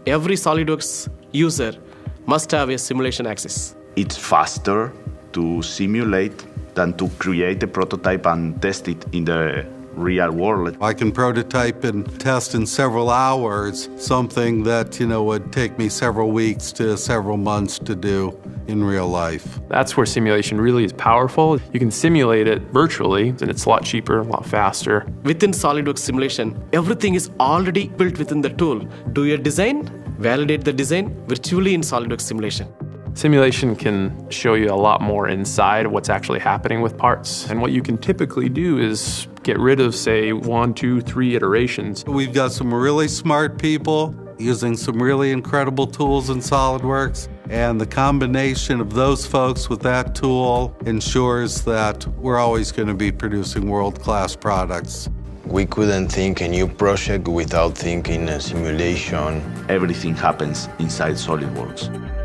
every SOLIDWORKS user must have a simulation access. It's faster to simulate than to create a prototype and test it in the real world. I can prototype and test in several hours something that, would take me several weeks to several months to do in real life. That's where simulation really is powerful. You can simulate it virtually, and it's a lot cheaper, a lot faster. Within SOLIDWORKS Simulation, everything is already built within the tool. Do your design, validate the design virtually in SOLIDWORKS Simulation. Simulation can show you a lot more inside what's actually happening with parts. And what you can typically do is get rid of, say, 1, 2, 3 iterations. We've got some really smart people using some really incredible tools in SOLIDWORKS, and the combination of those folks with that tool ensures that we're always going to be producing world-class products. We couldn't think a new project without thinking a simulation. Everything happens inside SOLIDWORKS.